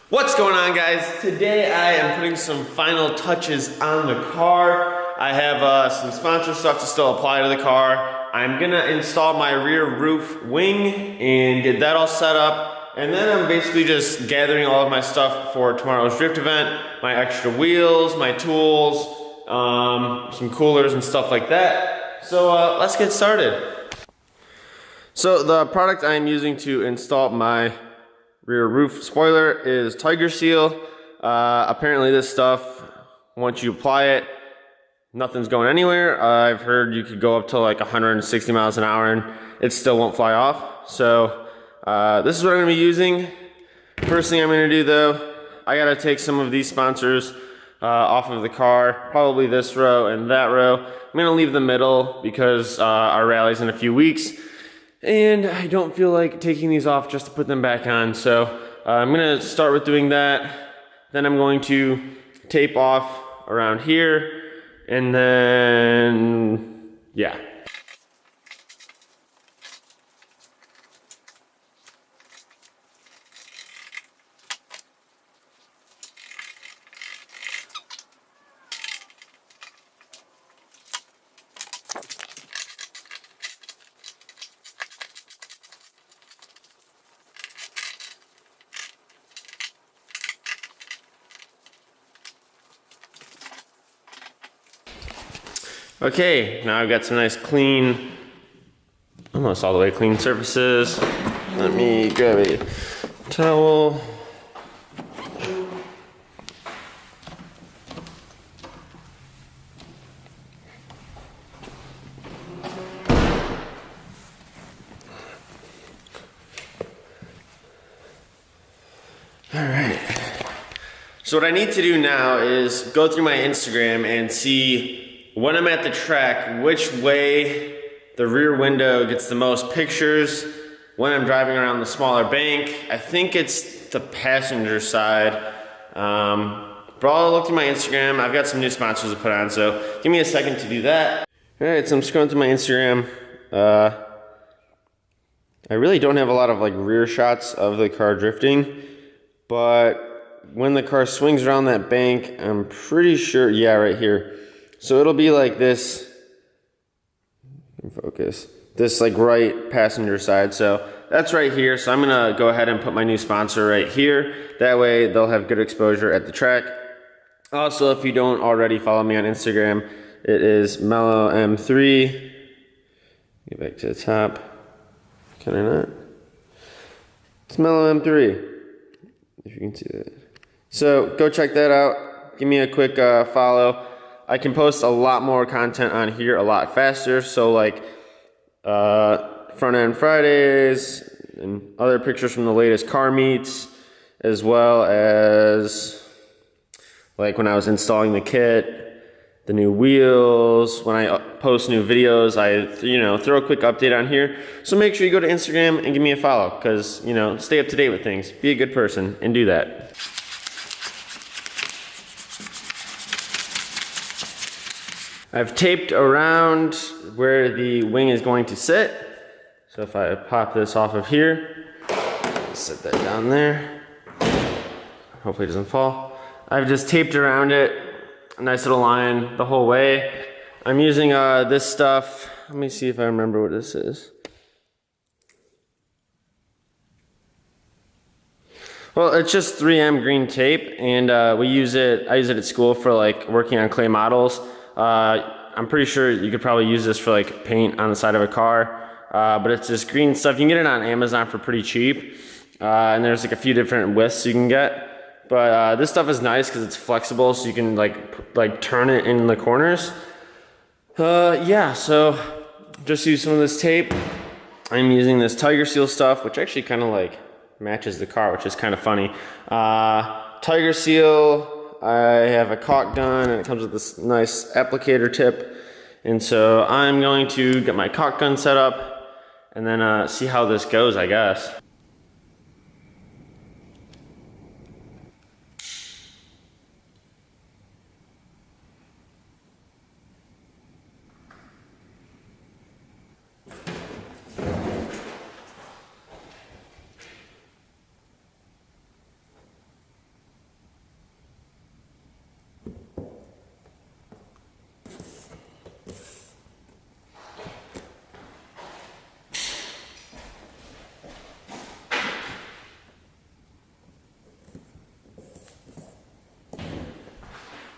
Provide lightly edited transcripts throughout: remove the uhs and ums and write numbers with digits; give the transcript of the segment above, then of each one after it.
What's going on, guys? Today I am putting some final touches on the car. I have some sponsor stuff to still apply to the car. I'm gonna install my rear roof wing and get that all set up. And then I'm basically just gathering all of my stuff for tomorrow's drift event. My extra wheels, my tools, some coolers and stuff like that. So let's get started. So the product I'm using to install my rear roof spoiler is Tiger Seal. Apparently this stuff, once you apply it, nothing's going anywhere. I've heard you could go up to like 160 miles an hour and it still won't fly off. So this is what I'm gonna be using. First thing I'm gonna do though, I gotta take some of these sponsors off of the car, probably this row and that row. I'm gonna leave the middle because our rally's in a few weeks. And I don't feel like taking these off just to put them back on. So I'm gonna start with doing that. Then I'm going to tape off around here. And then, yeah. Okay, now I've got some nice clean, almost all the way clean surfaces. Let me grab a towel. All right. So what I need to do now is go through my Instagram and see when I'm at the track, which way the rear window gets the most pictures when I'm driving around the smaller bank. I think it's the passenger side. But I'll look through my Instagram. I've got some new sponsors to put on, so give me a second to do that. All right, so I'm scrolling through my Instagram. I really don't have a lot of like rear shots of the car drifting, but when the car swings around that bank, I'm pretty sure, yeah, right here. So it'll be like this, focus, this like right passenger side. So that's right here. So I'm gonna go ahead and put my new sponsor right here. That way they'll have good exposure at the track. Also, if you don't already follow me on Instagram, it is Mellow M3. Get back to the top. Can I not? It's Mellow M3, if you can see that. So go check that out. Give me a quick follow. I can post a lot more content on here a lot faster. So like front end Fridays and other pictures from the latest car meets, as well as like when I was installing the kit, the new wheels. When I post new videos, I throw a quick update on here. So make sure you go to Instagram and give me a follow, because stay up to date with things. Be a good person and do that. I've taped around where the wing is going to sit. So if I pop this off of here, set that down there. Hopefully it doesn't fall. I've just taped around it, a nice little line the whole way. I'm using this stuff. Let me see if I remember what this is. Well, it's just 3M green tape, and I use it at school for like working on clay models. I'm pretty sure you could probably use this for like paint on the side of a car, but it's this green stuff. You can get it on Amazon for pretty cheap, and there's like a few different widths you can get. But this stuff is nice because it's flexible, so you can like turn it in the corners. Yeah, so just use some of this tape. I'm using this Tiger Seal stuff, which actually kind of like matches the car, which is kind of funny. Tiger Seal. I have a caulk gun, and it comes with this nice applicator tip. And so I'm going to get my caulk gun set up and then see how this goes, I guess.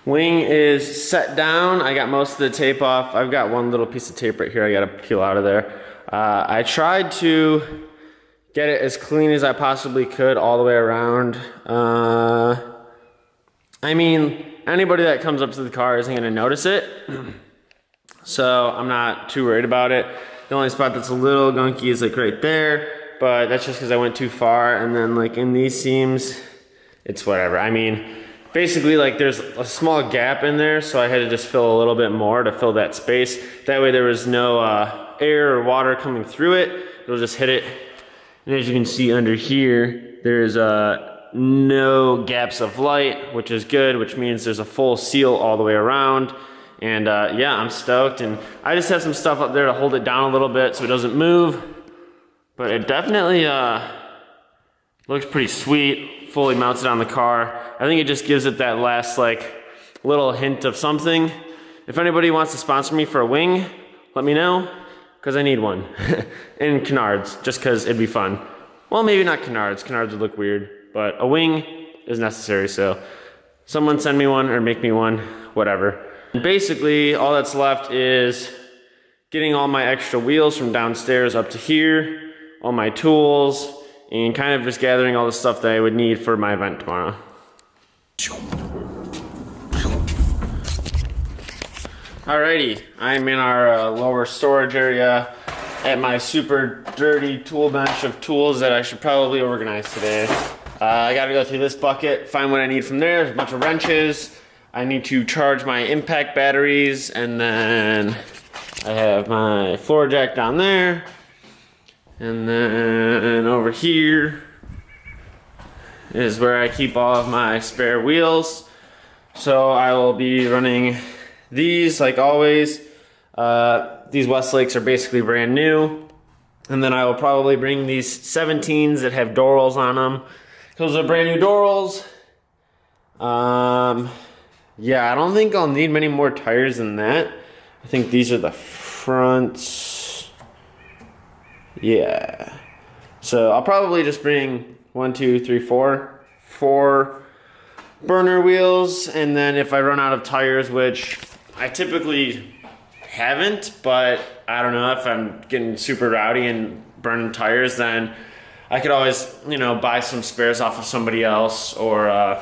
Wing is set down. I got most of the tape off. I've got one little piece of tape right here I gotta peel out of there. I tried to get it as clean as I possibly could all the way around. I mean, anybody that comes up to the car isn't gonna notice it. So I'm not too worried about it. The only spot that's a little gunky is like right there, but that's just because I went too far. And then like in these seams, it's whatever. I mean, basically like there's a small gap in there, so I had to just fill a little bit more to fill that space. That way there was no air or water coming through it. It'll just hit it. And as you can see under here, there's no gaps of light, which is good, which means there's a full seal all the way around. And yeah, I'm stoked. And I just have some stuff up there to hold it down a little bit so it doesn't move. But it definitely looks pretty sweet, fully mounted on the car. I think it just gives it that last like little hint of something. If anybody wants to sponsor me for a wing, let me know, because I need one. And Canards, just because it'd be fun. Well, maybe not Canards. Canards would look weird, but a wing is necessary, so someone send me one or make me one, whatever. Basically, all that's left is getting all my extra wheels from downstairs up to here, all my tools, and kind of just gathering all the stuff that I would need for my event tomorrow. Alrighty, I'm in our lower storage area at my super dirty tool bench of tools that I should probably organize today. I gotta go through this bucket, find what I need from there. There's a bunch of wrenches. I need to charge my impact batteries, and then I have my floor jack down there. And then over here is where I keep all of my spare wheels. So I will be running these like always. These Westlakes are basically brand new. And then I will probably bring these 17s that have Dorals on them. Those are brand new Dorals. Yeah, I don't think I'll need many more tires than that. I think these are the fronts. Yeah. So I'll probably just bring 4 burner wheels, and then if I run out of tires, which I typically haven't, but I don't know, if I'm getting super rowdy and burning tires, then I could always, you know, buy some spares off of somebody else or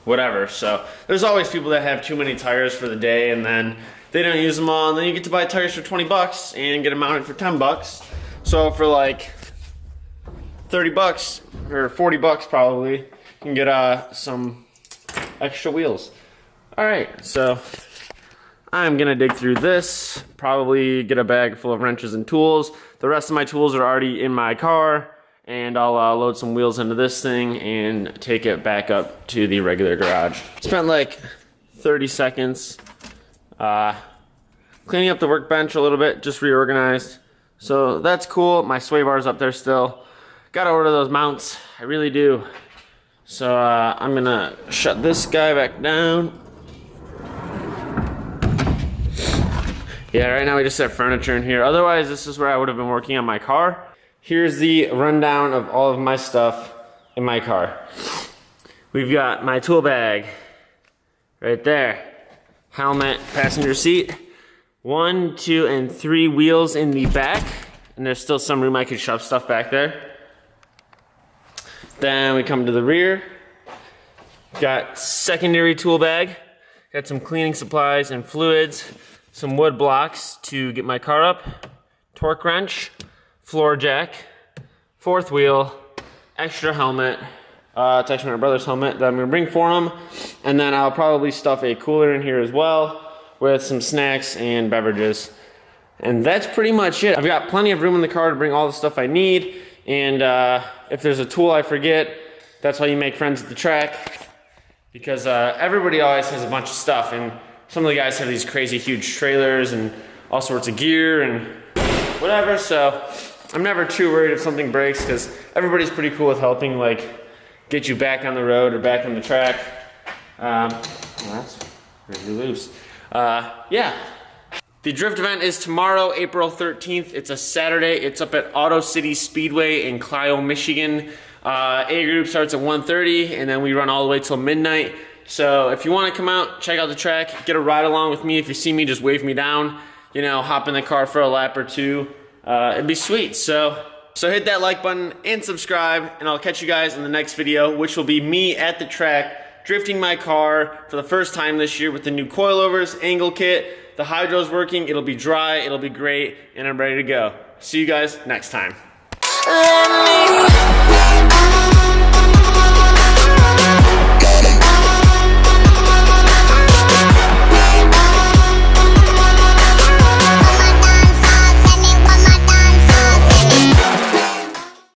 whatever. So there's always people that have too many tires for the day and then they don't use them all, and then you get to buy tires for 20 bucks and get them mounted for 10 bucks. So for like 30 bucks or 40 bucks probably, you can get some extra wheels. All right, so I'm gonna dig through this, probably get a bag full of wrenches and tools. The rest of my tools are already in my car, and I'll load some wheels into this thing and take it back up to the regular garage. Spent like 30 seconds cleaning up the workbench a little bit, just reorganized. So that's cool. My sway bar's up there still. Gotta order those mounts, I really do. So I'm gonna shut this guy back down. Yeah, right now we just have furniture in here. Otherwise, this is where I would have been working on my car. Here's the rundown of all of my stuff in my car. We've got my tool bag right there. Helmet, passenger seat. 1, 2, and 3 wheels in the back. And there's still some room I could shove stuff back there. Then we come to the rear. Got secondary tool bag. Got some cleaning supplies and fluids. Some wood blocks to get my car up. Torque wrench. Floor jack. 4th wheel. Extra helmet. It's actually my brother's helmet that I'm gonna bring for him. And then I'll probably stuff a cooler in here as well with some snacks and beverages. And that's pretty much it. I've got plenty of room in the car to bring all the stuff I need. And if there's a tool I forget, that's why you make friends at the track. Because everybody always has a bunch of stuff. And some of the guys have these crazy huge trailers and all sorts of gear and whatever. So I'm never too worried if something breaks, because everybody's pretty cool with helping, like, get you back on the road or back on the track. Well, that's really loose. Yeah. The drift event is tomorrow, April 13th. It's a Saturday. It's up at Auto City Speedway in Clio, Michigan. A group starts at 1:30, and then we run all the way till midnight. So if you want to come out, check out the track, get a ride along with me. If you see me, just wave me down, you know, hop in the car for a lap or two. It'd be sweet. So hit that like button and subscribe, and I'll catch you guys in the next video, which will be me at the track drifting my car for the first time this year with the new coilovers, angle kit. The hydro's working, it'll be dry, it'll be great, and I'm ready to go. See you guys next time.